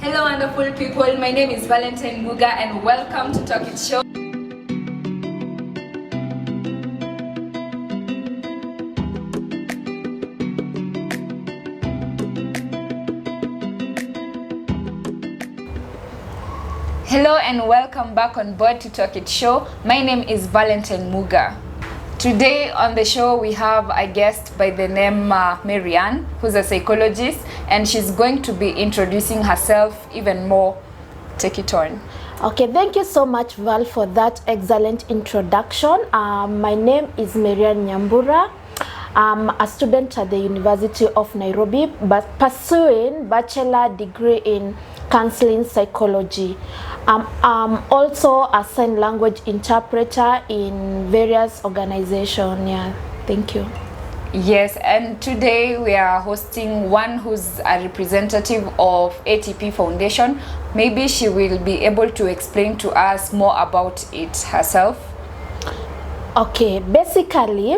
Hello wonderful people, my name is Valentine Muga and welcome to Talk It Show. Hello and welcome back on board to Talk It Show. My name is Valentine Muga. Today on the show we have a guest by the name MaryAnne, who's a psychologist, and she's going to be introducing herself even more. Take it on. Okay, thank you so much, Val, for that excellent introduction. My name is MaryAnne Nyambura. I'm a student at the University of Nairobi, but pursuing bachelor degree in counseling psychology. I'm also a sign language interpreter in various organizations. Yeah, thank you. Yes, and today we are hosting one who's a representative of ATP Foundation. Maybe she will be able to explain to us more about it herself. Okay, basically,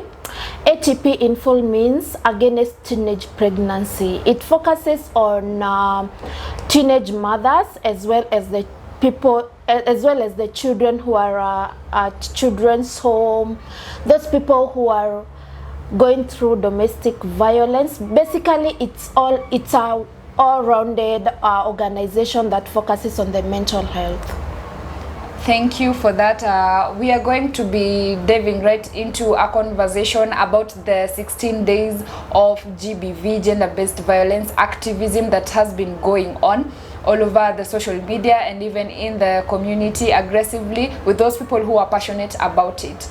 ATP in full means Against Teenage Pregnancy. It focuses on teenage mothers as well as the people, as well as the children who are at children's home, those people who are going through domestic violence. Basically, it's a all-rounded organization that focuses on the mental health. Thank you for that. We are going to be diving right into a conversation about the 16 days of GBV, gender-based violence activism, that has been going on all over the social media and even in the community aggressively with those people who are passionate about it.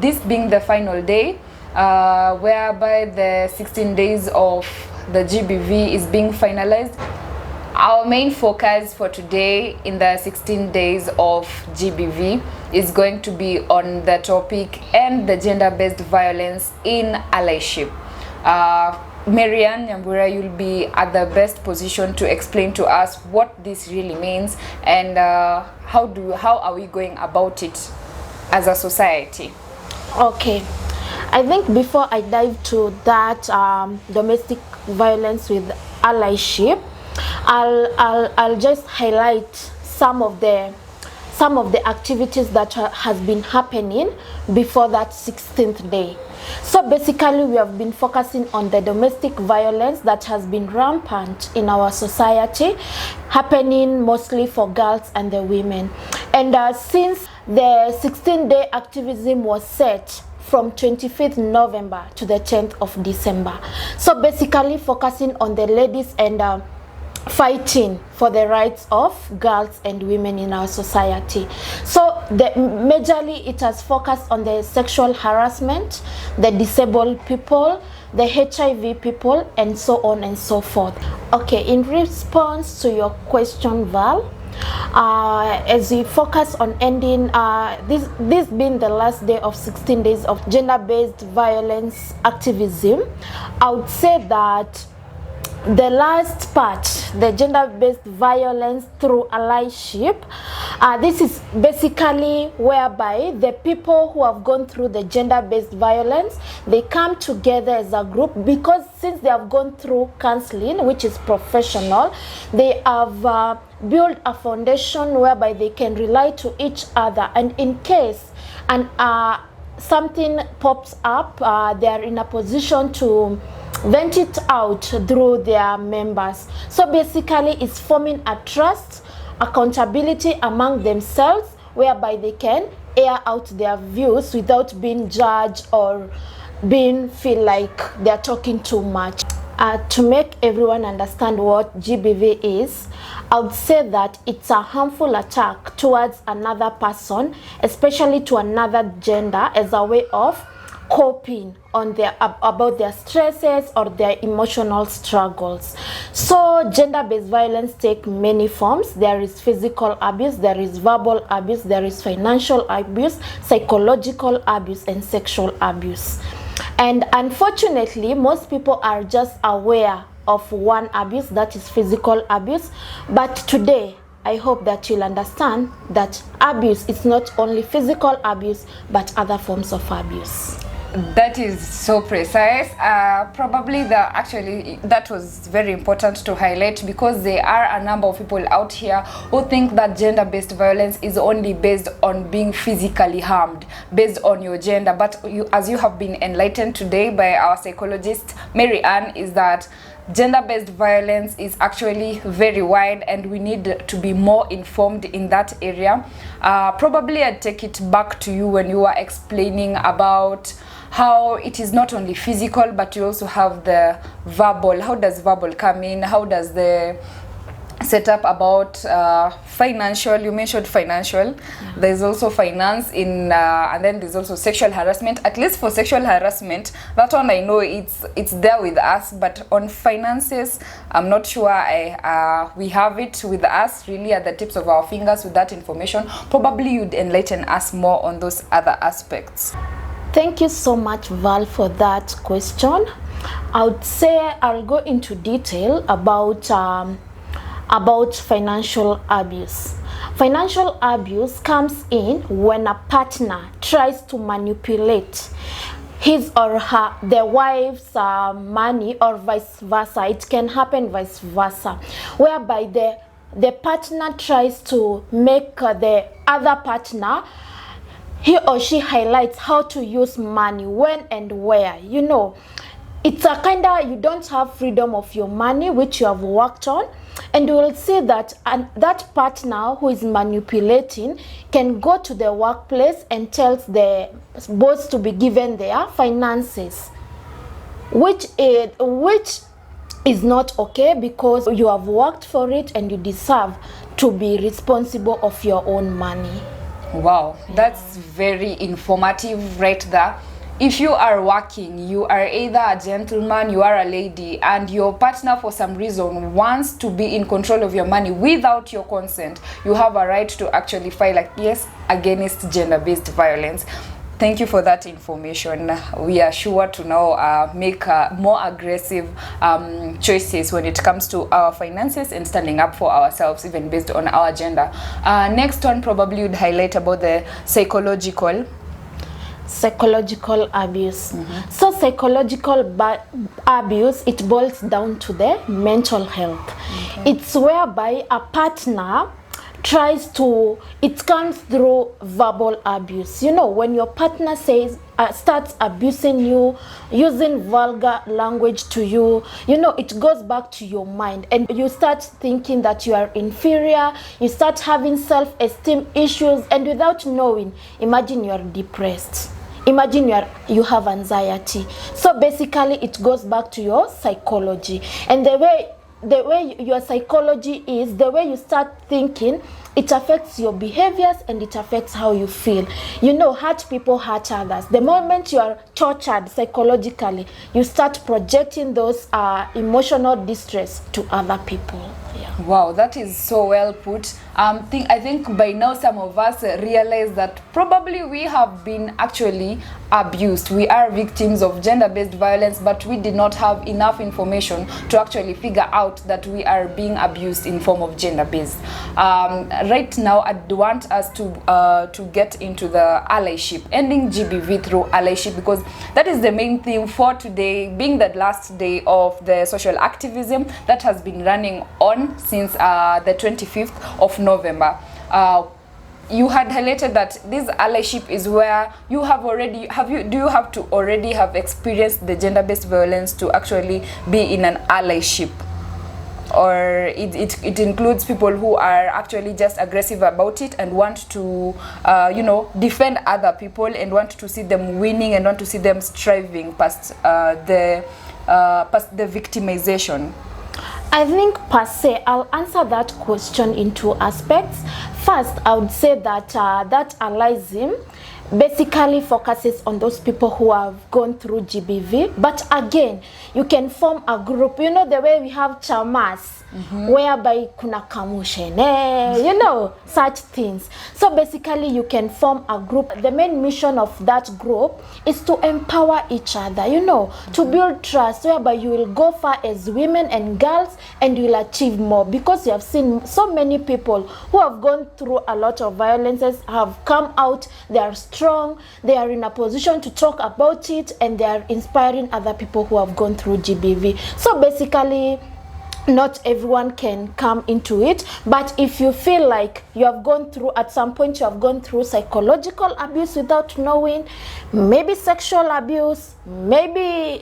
This being the final day, whereby the 16 days of the GBV is being finalized. Our main focus for today in the 16 days of GBV is going to be on the topic and the gender-based violence in allyship. MaryAnne Nyambura, you'll be at the best position to explain to us what this really means and how are we going about it as a society. Okay, I think before I dive to that domestic violence with allyship, I'll just highlight some of the activities that has been happening before that 16th day. So basically, we have been focusing on the domestic violence that has been rampant in our society, happening mostly for girls and the women. And since the 16-day activism was set from 25th November to the 10th of December. So basically focusing on the ladies and fighting for the rights of girls and women in our society. So majorly it has focused on the sexual harassment, the disabled people, the HIV people, and so on and so forth. Okay, in response to your question, Val, as we focus on ending this being the last day of 16 days of gender-based violence activism, I would say that the last part, the gender-based violence through allyship, this is basically whereby the people who have gone through the gender-based violence, they come together as a group, because since they have gone through counseling, which is professional, they have built a foundation whereby they can rely to each other, and in case something pops up, they are in a position to vent it out through their members. So basically it's forming a trust, accountability among themselves, whereby they can air out their views without being judged or feel like they're talking too much. To make everyone understand what GBV is, I would say that it's a harmful attack towards another person, especially to another gender, as a way of coping on about their stresses or their emotional struggles. So gender-based violence take many forms. There is physical abuse, there is verbal abuse, there is financial abuse, psychological abuse, and sexual abuse. And unfortunately, most people are just aware of one abuse, that is physical abuse. But today, I hope that you'll understand that abuse is not only physical abuse, but other forms of abuse. That is so precise. Probably that was very important to highlight, because there are a number of people out here who think that gender-based violence is only based on being physically harmed, based on your gender. But as you have been enlightened today by our psychologist, MaryAnne, is that gender-based violence is actually very wide, and we need to be more informed in that area. Probably I'd take it back to you when you were explaining about how it is not only physical, but you also have the verbal. How does verbal come in? How does the setup about financial? You mentioned financial. There's also finance in, and then there's also sexual harassment. At least for sexual harassment, that one I know it's there with us, but on finances, I'm not sure we have it with us really at the tips of our fingers with that information. Probably you'd enlighten us more on those other aspects. Thank you so much, Val, for that question. I would say I'll go into detail about financial abuse. Financial abuse comes in when a partner tries to manipulate his or her, the wife's money, or vice versa. It can happen vice versa, whereby the partner tries to make the other partner, he or she highlights how to use money, when and where. You know, it's a kind of, you don't have freedom of your money, which you have worked on. And you will see that that partner who is manipulating can go to the workplace and tells the boss to be given their finances, which is not okay, because you have worked for it and you deserve to be responsible of your own money. Wow, that's very informative right there. If you are working, you are either a gentleman, you are a lady, and your partner for some reason wants to be in control of your money without your consent, you have a right to actually file a case against gender-based violence. Thank you for that information. We are sure to now make more aggressive choices when it comes to our finances and standing up for ourselves, even based on our gender. Next one, probably would highlight about the psychological abuse. So psychological abuse, it boils down to the mental health. It's whereby a partner tries to, it comes through verbal abuse. You know, when your partner says starts abusing you, using vulgar language to you, you know, it goes back to your mind, and you start thinking that you are inferior, you start having self-esteem issues, and without knowing, imagine you are depressed, imagine you have anxiety. So basically it goes back to your psychology, and the way your psychology is, the way you start thinking, it affects your behaviors and it affects how you feel. You know, hurt people hurt others. The moment you are tortured psychologically, you start projecting those emotional distress to other people. Yeah. Wow, that is so well put. I think by now some of us realize that probably we have been actually abused. We are victims of gender-based violence, but we did not have enough information to actually figure out that we are being abused in form of gender-based. Right now, I'd want us to get into the allyship, ending GBV through allyship, because that is the main theme for today, being the last day of the social activism that has been running on since the 25th of November. You had highlighted that this allyship is where you have already have experienced the gender-based violence to actually be in an allyship, or it includes people who are actually just aggressive about it and want to defend other people and want to see them winning and want to see them striving past the victimization. I think per se, I'll answer that question in two aspects. First, I would say that that allyism basically focuses on those people who have gone through GBV. But again, you can form a group. You know, the way we have chamas, whereby kuna kamushene, you know, such things. So basically, you can form a group. The main mission of that group is to empower each other, you know, to build trust, whereby you will go far as women and girls and you will achieve more. Because you have seen so many people who have gone through a lot of violences have come out, they are strong, strong, they are in a position to talk about it, and they are inspiring other people who have gone through GBV. So basically, not everyone can come into it, but if you feel like you have gone through, at some point you have gone through psychological abuse without knowing, maybe sexual abuse, maybe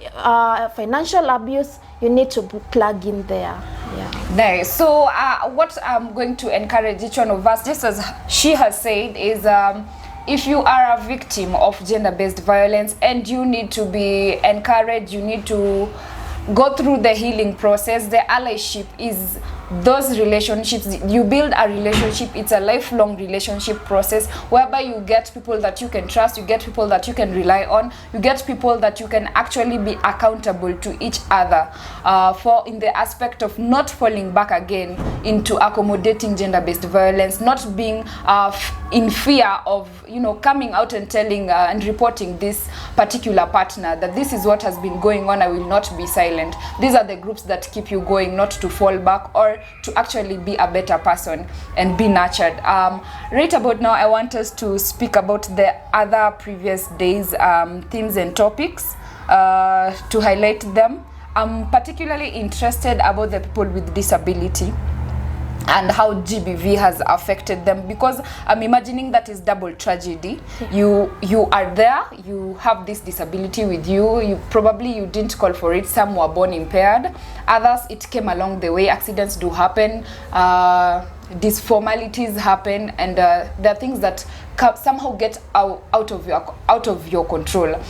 financial abuse, you need to plug in there. Yeah. Nice. So what I'm going to encourage each one of us, just as she has said, is if you are a victim of gender-based violence and you need to be encouraged, you need to go through the healing process. The allyship is those relationships. You build a relationship, it's a lifelong relationship process whereby you get people that you can trust, you get people that you can rely on, you get people that you can actually be accountable to each other for in the aspect of not falling back again into accommodating gender-based violence, not being in fear of, you know, coming out and telling and reporting this particular partner that this is what has been going on, I will not be silent. These are the groups that keep you going, not to fall back or to actually be a better person and be nurtured. Right about now, I want us to speak about the other previous days themes and topics to highlight them. I'm particularly interested about the people with disability and how GBV has affected them, because I'm imagining that is double tragedy. You are there, you have this disability with you, you didn't call for it, some were born impaired, others it came along the way, accidents do happen, disformalities happen, and there are things that somehow get out of your control.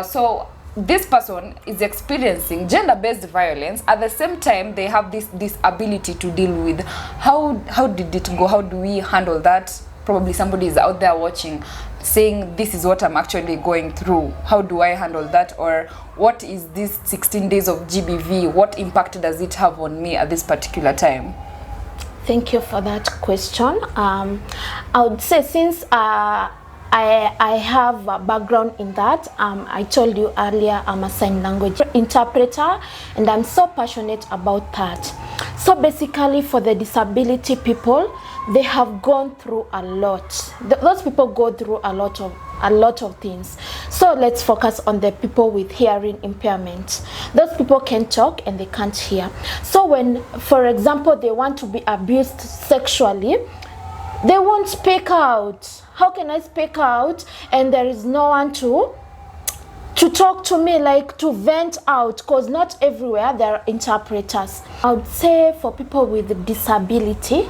So this person is experiencing gender-based violence. At the same time, they have this ability to deal with. How did it go? How do we handle that? Probably somebody is out there watching, saying, this is what I'm actually going through. How do I handle that? Or what is this 16 days of GBV? What impact does it have on me at this particular time? Thank you for that question. I would say, since I have a background in that. I told you earlier, I'm a sign language interpreter, and I'm so passionate about that. So basically, for the disability people, they have gone through a lot. Those people go through a lot of things. So let's focus on the people with hearing impairment. Those people can talk and they can't hear. So when, for example, they want to be abused sexually, they won't speak out. How can I speak out and there is no one to talk to me, like to vent out? Because not everywhere there are interpreters. I would say for people with disability,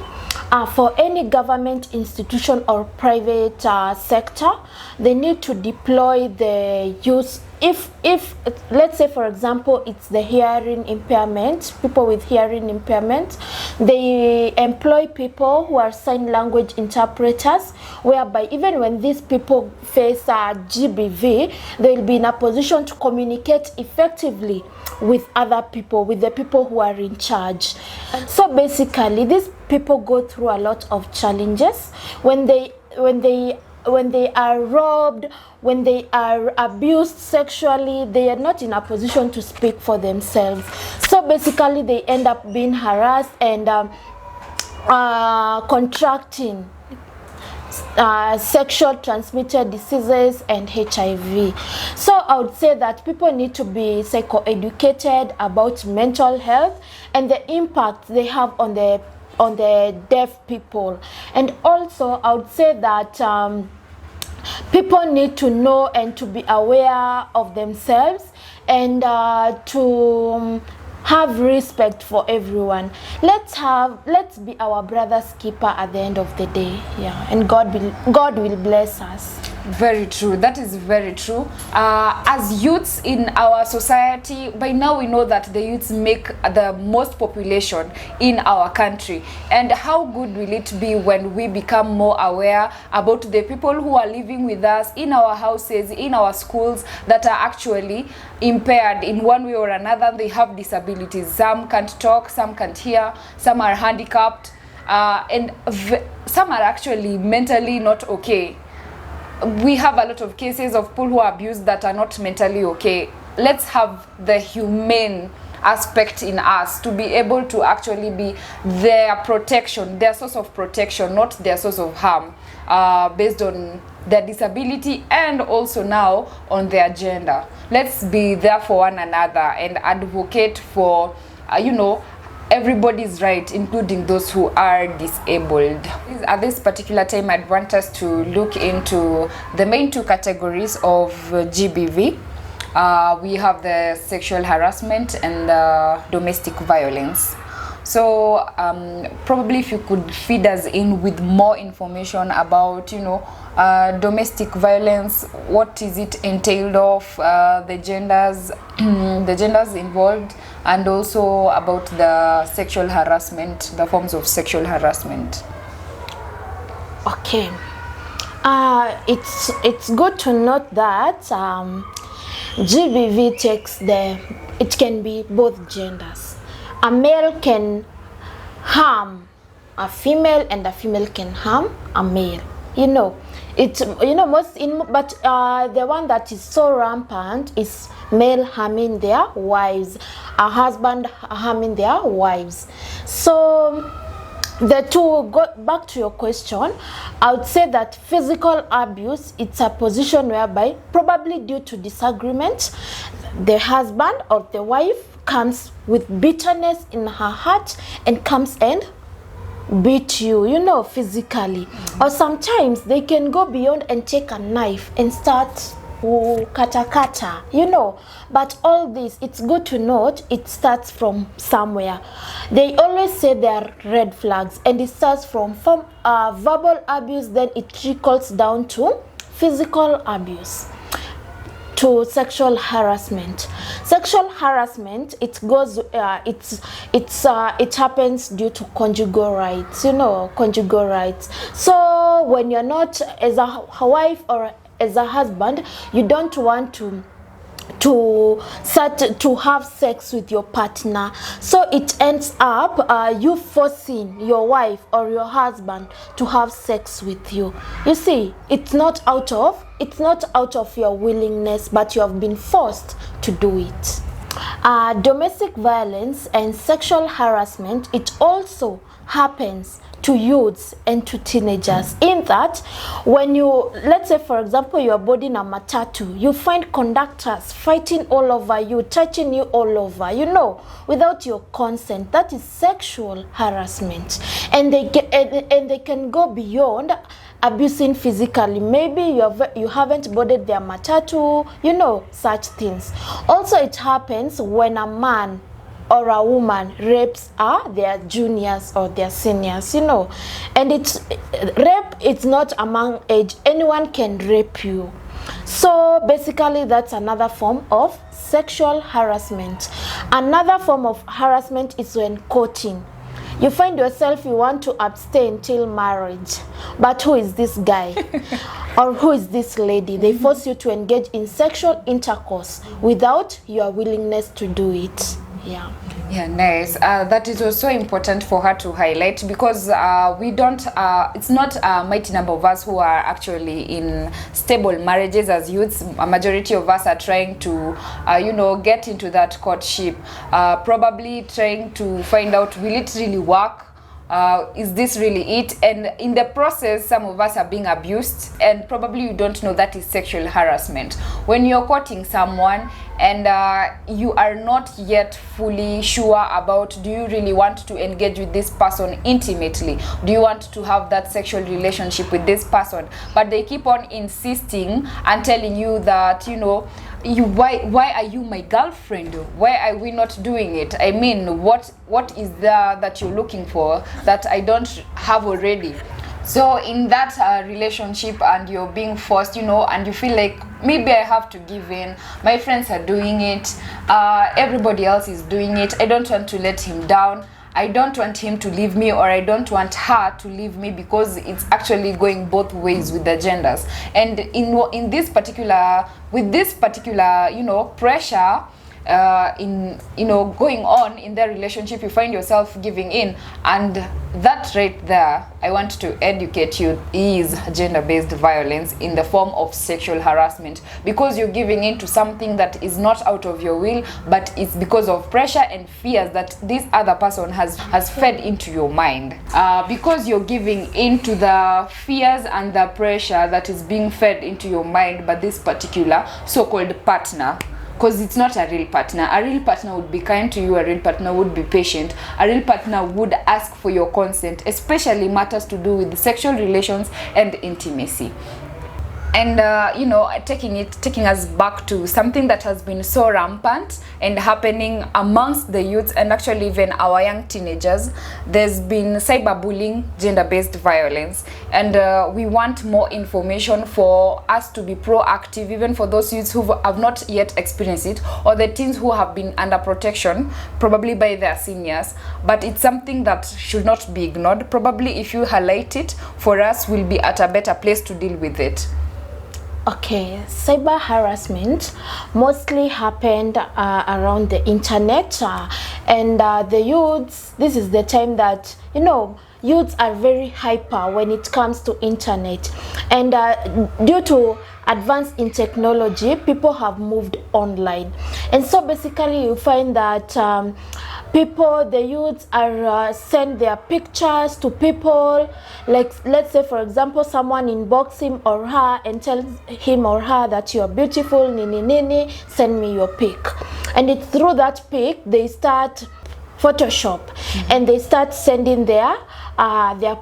for any government institution or private sector, they need to deploy the use. If let's say, for example, it's the hearing impairment, people with hearing impairment, they employ people who are sign language interpreters, whereby even when these people face GBV, they will be in a position to communicate effectively with other people, with the people who are in charge. So basically, these people go through a lot of challenges when they are robbed, when they are abused sexually. They are not in a position to speak for themselves. So basically, they end up being harassed and contracting sexual transmitted diseases and HIV. So I would say that people need to be psychoeducated about mental health and the impact they have on the deaf people. And also I would say that people need to know and to be aware of themselves and to have respect for everyone. Let's be our brother's keeper at the end of the day. Yeah, and God will bless us. Very true. That is very true. As youths in our society, by now we know that the youths make the most population in our country. And how good will it be when we become more aware about the people who are living with us in our houses, in our schools, that are actually impaired in one way or another. They have disabilities. Some can't talk, some can't hear, some are handicapped, and some are actually mentally not okay. We have a lot of cases of people who are abused that are not mentally okay. Let's have the humane aspect in us to be able to actually be their protection, their source of protection, not their source of harm, based on their disability and also now on their gender. Let's be there for one another and advocate for, everybody's right, including those who are disabled. At this particular time, I'd want us to look into the main two categories of GBV. We have the sexual harassment and domestic violence. So probably if you could feed us in with more information about, domestic violence, what is it entailed of, the genders, the genders involved, and also about the sexual harassment, the forms of sexual harassment. Okay. It's good to note that GBV it can be both genders. A male can harm a female and a female can harm a male. The one that is so rampant is male harming their wives, a husband harming their wives. So to go back to your question, I would say that physical abuse, it's a position whereby, probably due to disagreement, the husband or the wife comes with bitterness in her heart and comes and beat you, physically. Or sometimes they can go beyond and take a knife and start kata, But all this, it's good to note, it starts from somewhere. They always say there are red flags, and it starts from verbal abuse, then it trickles down to physical abuse, to sexual harassment. Sexual harassment, it happens due to conjugal rights, conjugal rights. So when you're not as a wife or as a husband, you don't want to have sex with your partner, so it ends up you forcing your wife or your husband to have sex with you. You see, it's not out of your willingness, but you have been forced to do it. Domestic violence and sexual harassment, it also happens to youths and to teenagers, in that when let's say for example you are boarding a matatu, you find conductors fighting all over you, touching you all over, without your consent. That is sexual harassment, and they can go beyond abusing physically. Maybe you haven't boarded their matatu, such things. Also, it happens when a man or a woman rapes their juniors or their seniors, and rape, it's not among age. Anyone can rape you. So basically that's another form of sexual harassment. Another form of harassment is when courting. You find yourself, you want to abstain till marriage, but who is this guy or who is this lady? They force you to engage in sexual intercourse without your willingness to do it. Yeah, nice. That is also important for her to highlight, because we don't, it's not a mighty number of us who are actually in stable marriages as youths. A majority of us are trying to, get into that courtship, probably trying to find out, will it really work? Is this really it? And in the process, some of us are being abused, and probably you don't know that is sexual harassment. When you're courting someone and you are not yet fully sure about, do you really want to engage with this person intimately? Do you want to have that sexual relationship with this person? But they keep on insisting and telling you that, why are you my girlfriend? Why are we not doing it? I mean, what is there that you're looking for that I don't have already? So in that relationship, and you're being forced, and you feel like, maybe I have to give in. My friends are doing it. Everybody else is doing it. I don't want to let him down. I don't want him to leave me, or I don't want her to leave me, because it's actually going both ways with the genders. And with this particular, pressure, in going on in their relationship, you find yourself giving in, and that right there, I want to educate you, is gender-based violence in the form of sexual harassment, because you're giving in to something that is not out of your will, but it's because of pressure and fears that this other person has fed into your mind. Because you're giving in to the fears and the pressure that is being fed into your mind by this particular so-called partner, because it's not a real partner. A real partner would be kind to you, a real partner would be patient, a real partner would ask for your consent, especially matters to do with sexual relations and intimacy. And taking us back to something that has been so rampant and happening amongst the youths, and actually even our young teenagers, there's been cyberbullying, gender-based violence, and we want more information for us to be proactive, even for those youths who have not yet experienced it, or the teens who have been under protection, probably by their seniors. But it's something that should not be ignored. Probably if you highlight it for us, we'll be at a better place to deal with it. Okay, cyber harassment mostly happened around the internet, and the youths, this is the time that, youths are very hyper when it comes to internet, and due to advance in technology, people have moved online, and so basically you find that the youths are send their pictures to people, like let's say for example someone inbox him or her and tells him or her that you're beautiful, nini, send me your pic, and it's through that pic they start Photoshop, and they start sending their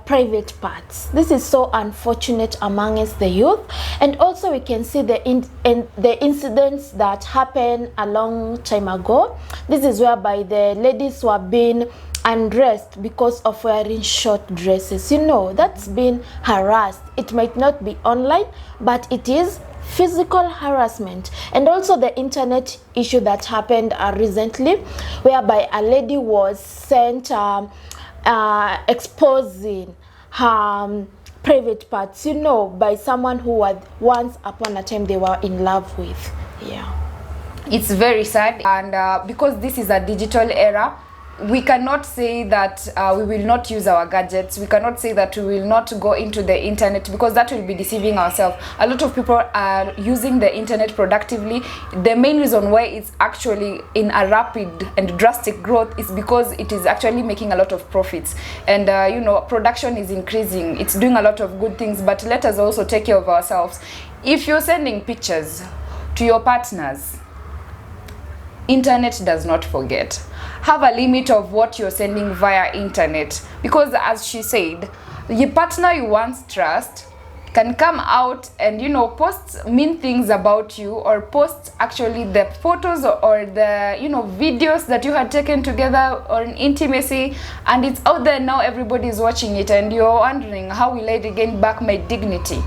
private parts. This is so unfortunate amongst the youth, and also we can see the incidents that happened a long time ago. This is whereby the ladies were being undressed because of wearing short dresses. That's been harassed. It might not be online, but it is physical harassment. And also the internet issue that happened recently, whereby a lady was sent exposing her private parts, by someone who was once upon a time they were in love with. Yeah, it's very sad, and because this is a digital era, we cannot say that we will not use our gadgets. We cannot say that we will not go into the internet, because that will be deceiving ourselves. A lot of people are using the internet productively. The main reason why it's actually in a rapid and drastic growth is because it is actually making a lot of profits, and production is increasing. It's doing a lot of good things, but let us also take care of ourselves. If you're sending pictures to your partners, internet does not forget. Have a limit of what you're sending via internet, because as she said, the partner you once trust can come out and post mean things about you, or post actually the photos or the videos that you had taken together or in intimacy, and it's out there now, everybody is watching it, and you're wondering, how will I regain back my dignity?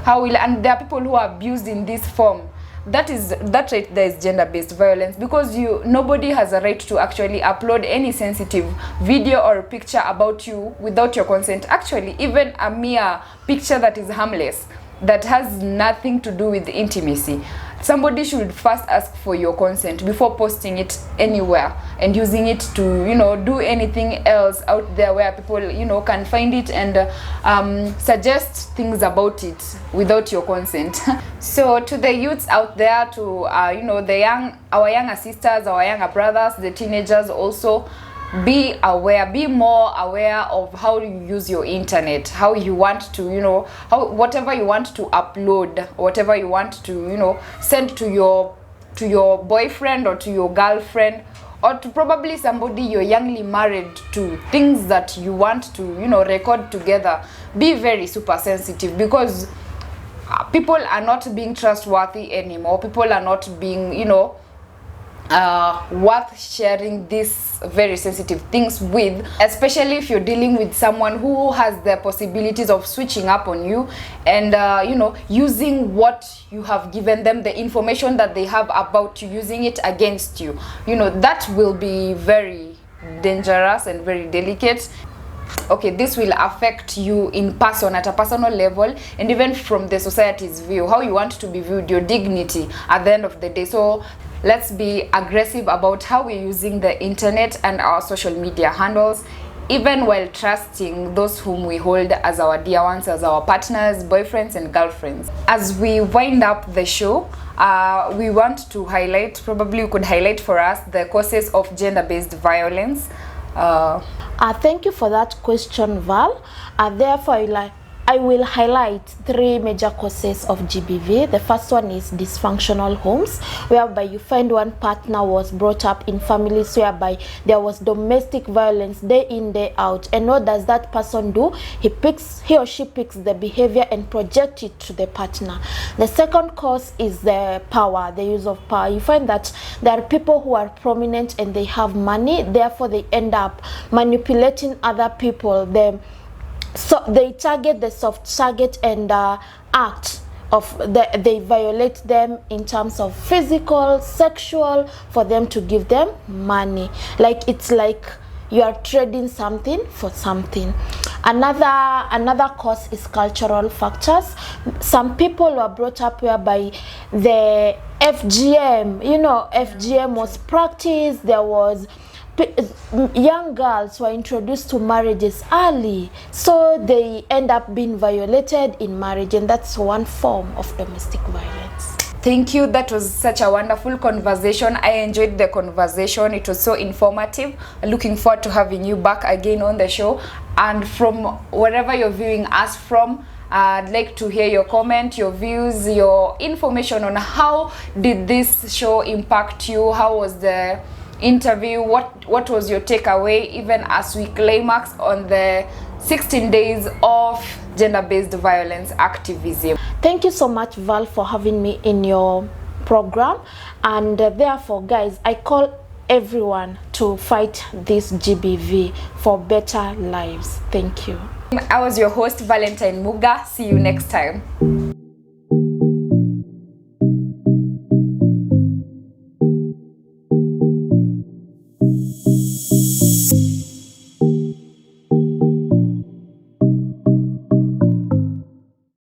And there are people who are abused in this form. That right there is gender-based violence, because nobody has a right to actually upload any sensitive video or picture about you without your consent. Actually, even a mere picture that is harmless, that has nothing to do with intimacy, somebody should first ask for your consent before posting it anywhere and using it to do anything else out there where people can find it and suggest things about it without your consent. So to the youths out there, to our younger sisters, our younger brothers, the teenagers also, be aware, be more aware of how you use your internet, how you want to, whatever you want to upload, whatever you want to, send to your boyfriend or to your girlfriend, or to probably somebody you're youngly married to, things that you want to, record together. Be very super sensitive, because people are not being trustworthy anymore. People are not being, worth sharing these very sensitive things with, especially if you're dealing with someone who has the possibilities of switching up on you and using what you have given them, the information that they have about you, using it against you. That will be very dangerous and very delicate. Okay, this will affect you in person, at a personal level, and even from the society's view, how you want to be viewed, your dignity at the end of the day. So let's be aggressive about how we're using the internet and our social media handles, even while trusting those whom we hold as our dear ones, as our partners, boyfriends and girlfriends. As we wind up the show, we want to highlight, probably you could highlight for us, the causes of gender-based violence. Thank you for that question, Val. Therefore, I will highlight 3 major causes of GBV. The first one is dysfunctional homes, whereby you find one partner was brought up in families whereby there was domestic violence day in, day out. And what does that person do? He or she picks the behavior and projects it to the partner. The second cause is the power, the use of power. You find that there are people who are prominent and they have money, therefore they end up manipulating other people. So they target the soft target and they violate them in terms of physical, sexual, for them to give them money. It's like you are trading something for something. Another cause is cultural factors. Some people were brought up whereby the FGM, FGM was practiced. There was young girls were introduced to marriages early, so they end up being violated in marriage, and that's one form of domestic violence. Thank you. That was such a wonderful conversation. I enjoyed the conversation. It was so informative. Looking forward to having you back again on the show. And from wherever you're viewing us from, I'd like to hear your comment, your views, your information on how did this show impact you? How was the interview? What was your takeaway, even as we climax on the 16 days of gender-based violence activism? Thank you so much, Val, for having me in your program. And therefore, guys, I call everyone to fight this GBV for better lives. Thank you. I was your host, Valentine Muga. See you next time.